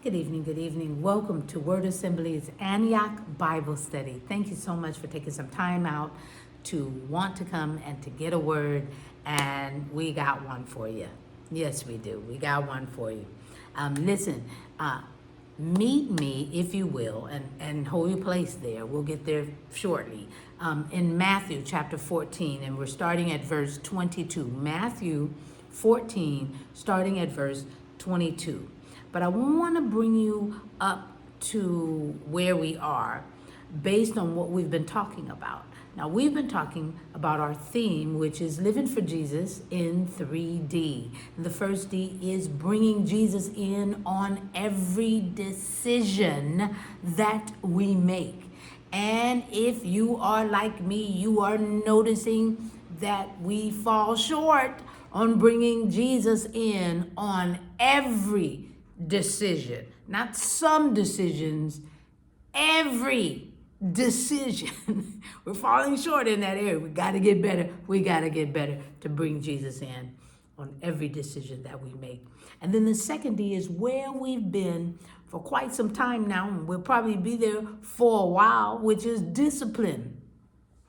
Good evening, good evening. Welcome to Word Assembly's Antioch Bible Study. Thank you so much for taking some time out to want to come and to get a word, and we got one for you. Yes, we do. We got one for you. Listen, meet me, if you will, and hold your place there. We'll get there shortly. In Matthew chapter 14, and we're starting at verse 22. Matthew 14, starting at verse 22. But I want to bring you up to where we are based on what we've been talking about. Now, we've been talking about our theme, which is living for Jesus in 3D. And the first D is bringing Jesus in on every decision that we make. And if you are like me, you are noticing that we fall short on bringing Jesus in on every decision, not some decisions, every decision. We're falling short in that area. We got to get better. We got to get better to bring Jesus in on every decision that we make. And then the second D is where we've been for quite some time now, and we'll probably be there for a while, which is discipline.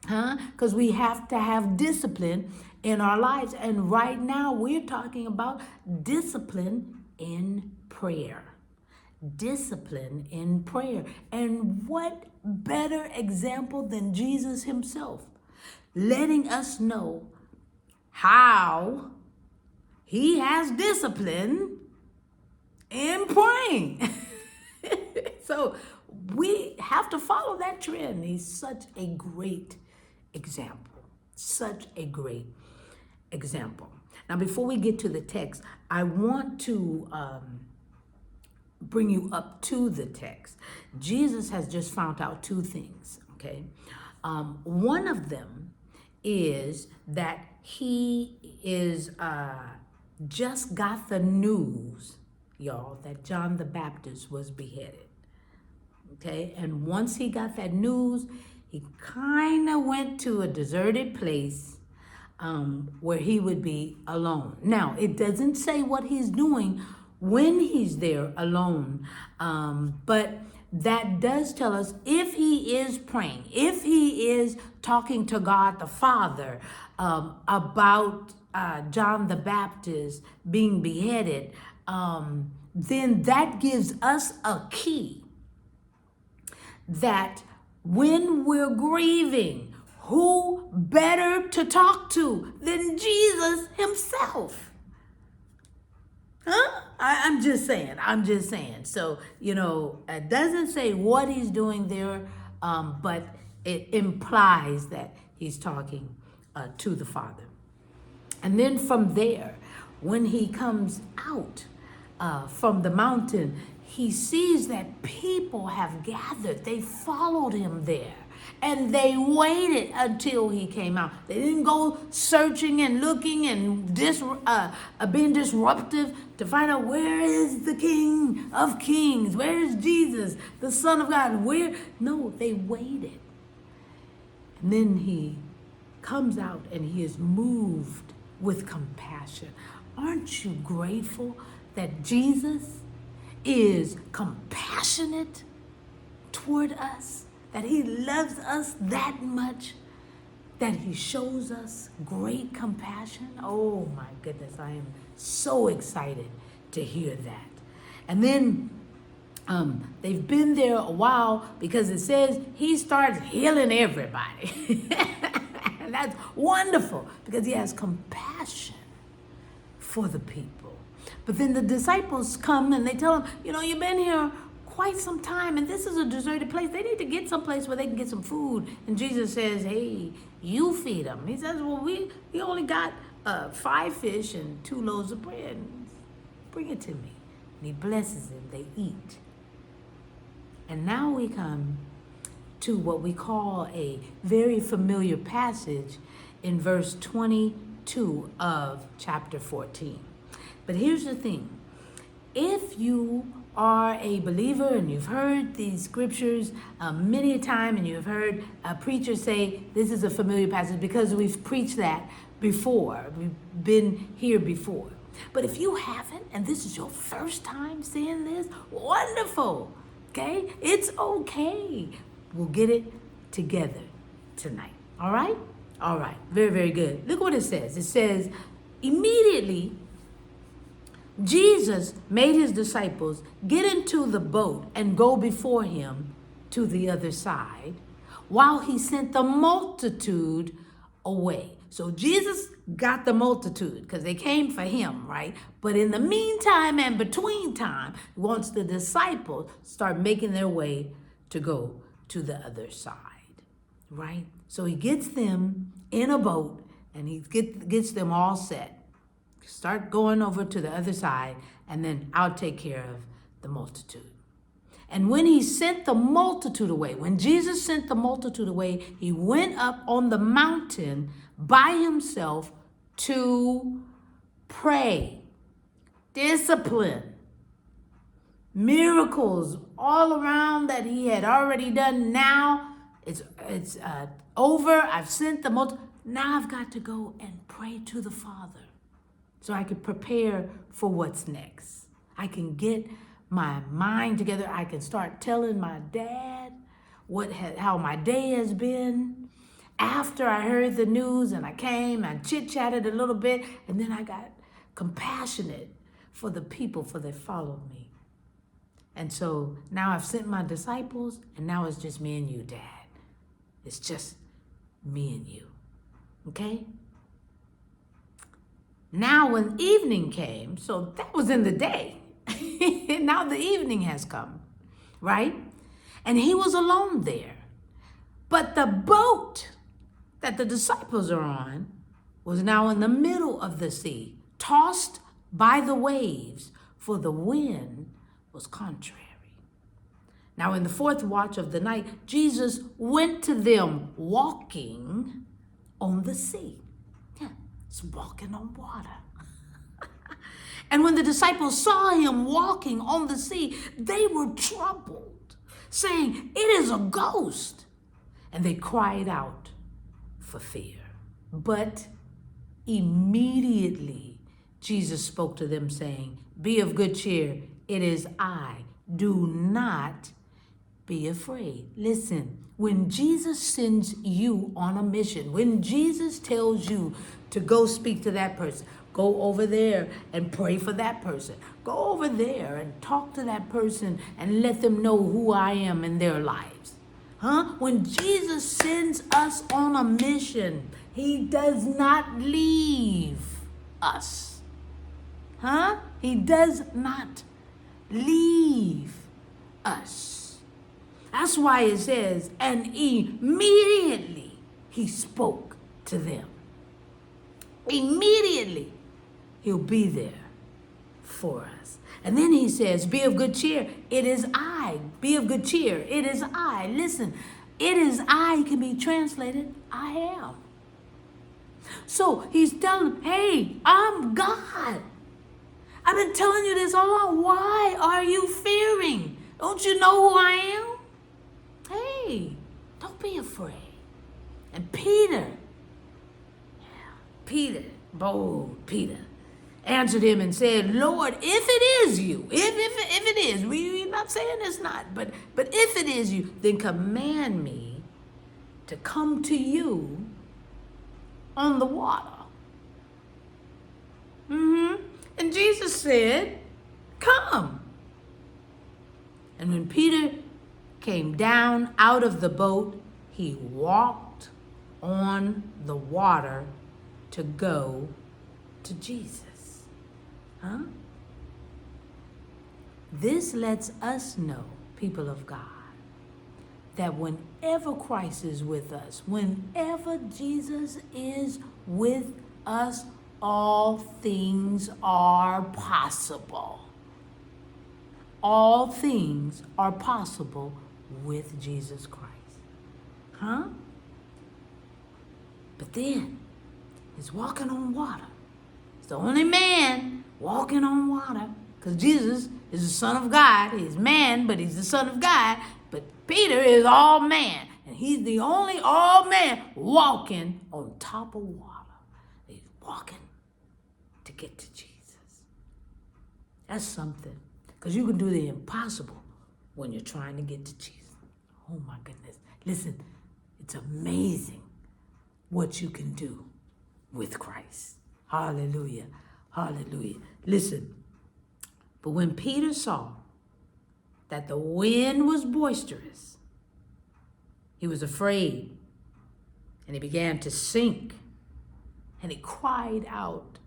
Because we have to have discipline in our lives. And right now we're talking about discipline in prayer. Discipline in prayer. And what better example than Jesus himself letting us know how he has discipline in praying. So we have to follow that trend. He's such a great example. Such a great example. Now, before we get to the text, I want to bring you up to the text. Jesus has just found out two things, okay? One of them is that he is just got the news, y'all, that John the Baptist was beheaded, okay? And once he got that news, he kind of went to a deserted place where he would be alone. Now, it doesn't say what he's doing when he's there alone, but that does tell us if he is praying, if he is talking to God the Father about John the Baptist being beheaded, then that gives us a key that when we're grieving, who better to talk to than Jesus himself? I'm just saying. So, it doesn't say what he's doing there, but it implies that he's talking to the Father. And then from there, when he comes out from the mountain, he sees that people have gathered. They followed him there. And they waited until he came out. They didn't go searching and looking and being disruptive to find out where is the King of Kings? Where is Jesus, the Son of God? No, they waited. And then he comes out and he is moved with compassion. Aren't you grateful that Jesus is compassionate toward us? That he loves us that much, that he shows us great compassion. Oh my goodness, I am so excited to hear that. And then they've been there a while because it says he starts healing everybody. And that's wonderful because he has compassion for the people. But then the disciples come and they tell him, you've been here quite some time, and this is a deserted place. They need to get someplace where they can get some food. And Jesus says, hey, you feed them. He says, well, we only got 5 fish and 2 loaves of bread. Bring it to me. And he blesses them. They eat. And now we come to what we call a very familiar passage in verse 22 of chapter 14. But here's the thing. If you are a believer and you've heard these scriptures many a time, and you've heard a preacher say this is a familiar passage because we've preached that before, we've been here before. But if you haven't, and this is your first time seeing this, wonderful. Okay? It's okay. We'll get it together tonight. All right? All right. Very, very good. Look what it says. It says, immediately, Jesus made his disciples get into the boat and go before him to the other side while he sent the multitude away. So Jesus got the multitude because they came for him, right? But in the meantime and between time, once the disciples start making their way to go to the other side, right? So he gets them in a boat and he gets them all set. Start going over to the other side, and then I'll take care of the multitude. And when he sent the multitude away, when Jesus sent the multitude away, he went up on the mountain by himself to pray. Discipline. Miracles all around that he had already done. Now it's over. I've sent the multitude. Now I've got to go and pray to the Father so I can prepare for what's next. I can get my mind together. I can start telling my dad how my day has been. After I heard the news and I came, I chit-chatted a little bit, and then I got compassionate for the people, for they followed me. And so now I've sent my disciples, and now it's just me and you, Dad. It's just me and you. Okay? Now when evening came, so that was in the day. Now the evening has come, right? And he was alone there. But the boat that the disciples are on was now in the middle of the sea, tossed by the waves, for the wind was contrary. Now in the fourth watch of the night, Jesus went to them walking on the sea. Yeah, it's walking on water. And when the disciples saw him walking on the sea, they were troubled, saying, "It is a ghost." And they cried out for fear. But immediately Jesus spoke to them, saying, "Be of good cheer. It is I. Do not be afraid." Listen, when Jesus sends you on a mission, when Jesus tells you to go speak to that person, go over there and pray for that person, go over there and talk to that person and let them know who I am in their lives. When Jesus sends us on a mission, he does not leave us. He does not leave us. That's why it says, and immediately he spoke to them. Immediately he'll be there for us. And then he says, be of good cheer. It is I. Be of good cheer. It is I. Listen, it is I can be translated, I am. So he's telling them, hey, I'm God. I've been telling you this all along. Why are you fearing? Don't you know who I am? Hey, don't be afraid. And Peter, bold Peter, answered him and said, Lord, if it is you, if it is, we're not saying it's not, but if it is you, then command me to come to you on the water. And Jesus said, come. And when Peter came down out of the boat, he walked on the water to go to Jesus. This lets us know, people of God, that whenever Christ is with us, whenever Jesus is with us, all things are possible. All things are possible with Jesus Christ. But then, he's walking on water. He's the only man walking on water, because Jesus is the Son of God. He's man, but he's the Son of God. But Peter is all man, and he's the only all man walking on top of water. He's walking to get to Jesus. That's something. Because you can do the impossible when you're trying to get to Jesus. Oh my goodness. Listen, it's amazing what you can do with Christ. Hallelujah. Hallelujah. Listen, but when Peter saw that the wind was boisterous, he was afraid, and he began to sink, and he cried out,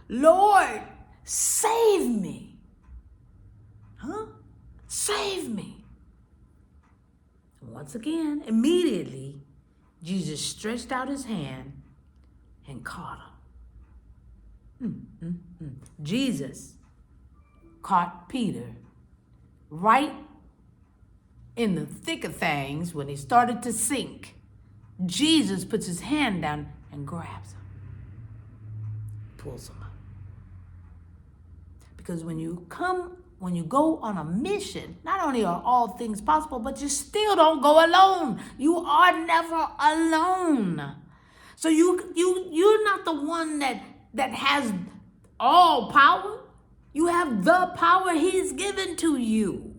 Lord, save me. Save me. And once again, immediately, Jesus stretched out his hand and caught him. Jesus caught Peter right in the thick of things when he started to sink. Jesus puts his hand down and grabs him, pulls him up. Because when you go on a mission, not only are all things possible, but you still don't go alone. You are never alone. So you're not the one that has all power. You have the power he's given to you.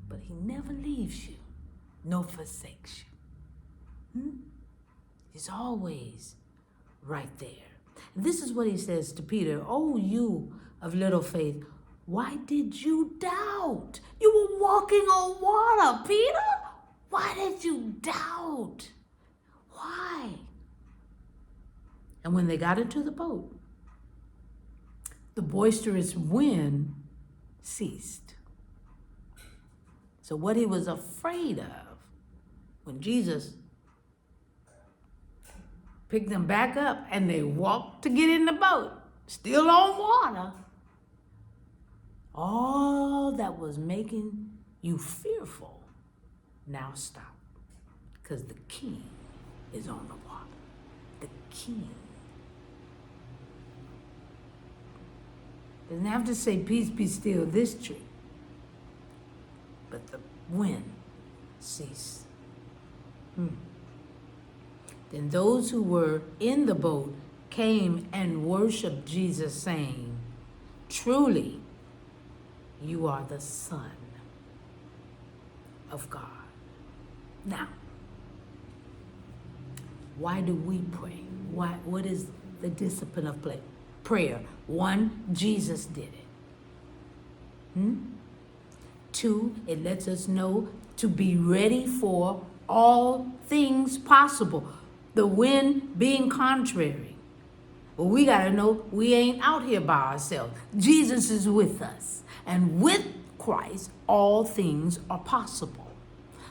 But he never leaves you, nor forsakes you. He's always right there. And this is what he says to Peter. Oh, you of little faith, why did you doubt? You were walking on water, Peter. Why did you doubt? Why? And when they got into the boat, the boisterous wind ceased. So what he was afraid of, when Jesus picked them back up and they walked to get in the boat, still on water, all that was making you fearful now stopped. Because the king is on the water. The king. Doesn't have to say, peace be still, this tree. But the wind ceased. Then those who were in the boat came and worshiped Jesus, saying, truly, you are the Son of God. Now, why do we pray? What is the discipline of prayer? 1, Jesus did it. 2, it lets us know to be ready for all things possible. The wind being contrary. Well, we got to know we ain't out here by ourselves. Jesus is with us. And with Christ, all things are possible.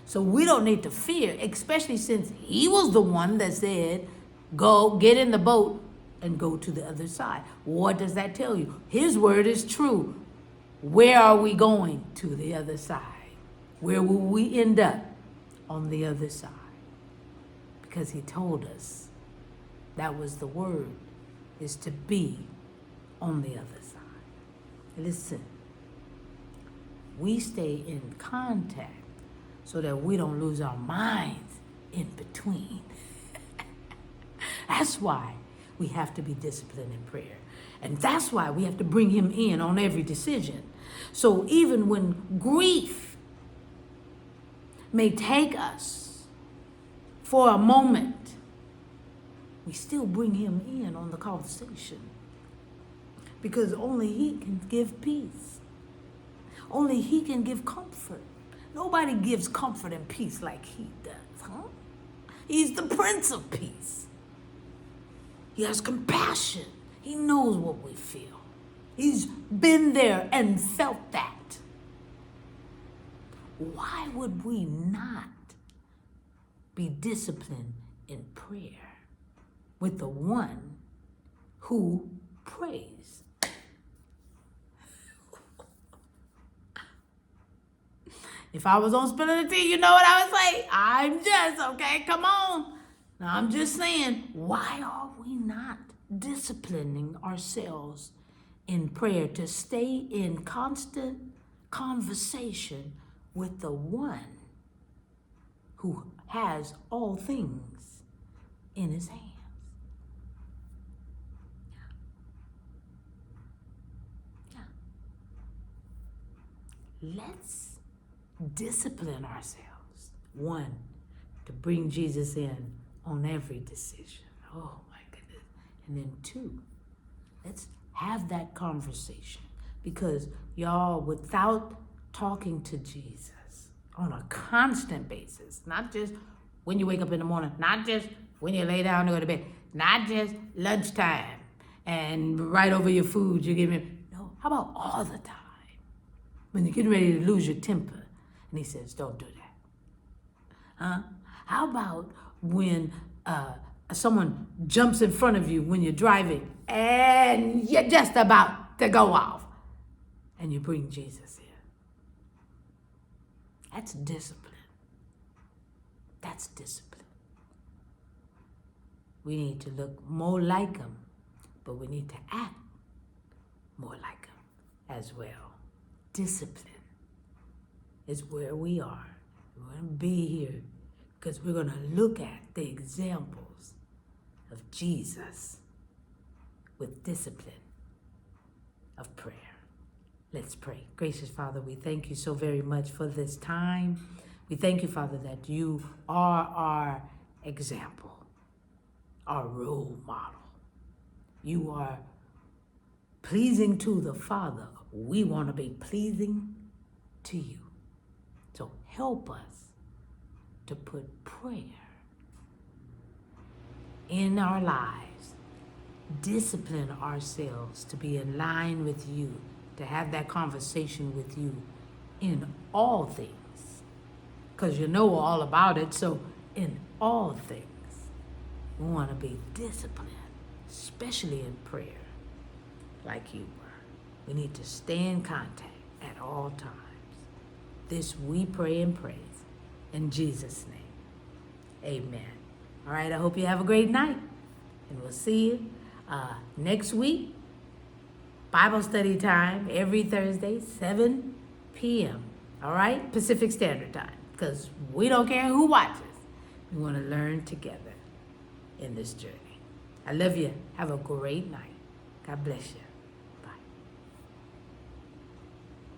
So we don't need to fear, especially since he was the one that said, go get in the boat and go to the other side. What does that tell you? His word is true. Where are we going? To the other side. Where will we end up? On the other side. Because he told us that was the word, is to be on the other side. Listen, we stay in contact so that we don't lose our minds in between. That's why we have to be disciplined in prayer. And that's why we have to bring him in on every decision. So even when grief may take us for a moment, we still bring him in on the conversation. Because only he can give peace. Only he can give comfort. Nobody gives comfort and peace like he does, huh? He's the Prince of Peace. He has compassion. He knows what we feel. He's been there and felt that. Why would we not be disciplined in prayer with the one who prays? If I was on spilling the tea, you know what I would say? I'm just, okay, come on. Now, I'm just saying, why are we not disciplining ourselves in prayer to stay in constant conversation with the one who has all things in his hands? let's discipline ourselves. One, to bring Jesus in on every decision. Oh my goodness. And then two, let's have that conversation. Because y'all, without talking to Jesus on a constant basis, not just when you wake up in the morning, not just when you lay down to go to bed, not just lunchtime and right over your food you give him. No, how about all the time? When you're getting ready to lose your temper and he says, don't do that. Huh? How about when someone jumps in front of you when you're driving and you're just about to go off and you bring Jesus in? That's discipline. That's discipline. We need to look more like him, but we need to act more like him as well. Discipline is where we are. We're going to be here because we're going to look at the examples of Jesus with discipline of prayer. Let's pray. Gracious Father, we thank you so very much for this time. We thank you, Father, that you are our example, our role model. You are pleasing to the Father. We want to be pleasing to you. So help us to put prayer in our lives. Discipline ourselves to be in line with you, to have that conversation with you in all things. Because you know all about it, so in all things, we want to be disciplined, especially in prayer, like you were. We need to stay in contact at all times. This we pray and praise in Jesus' name. Amen. All right, I hope you have a great night, and we'll see you next week. Bible study time every Thursday, 7 p.m. All right, Pacific Standard Time, because we don't care who watches. We want to learn together in this journey. I love you. Have a great night. God bless you.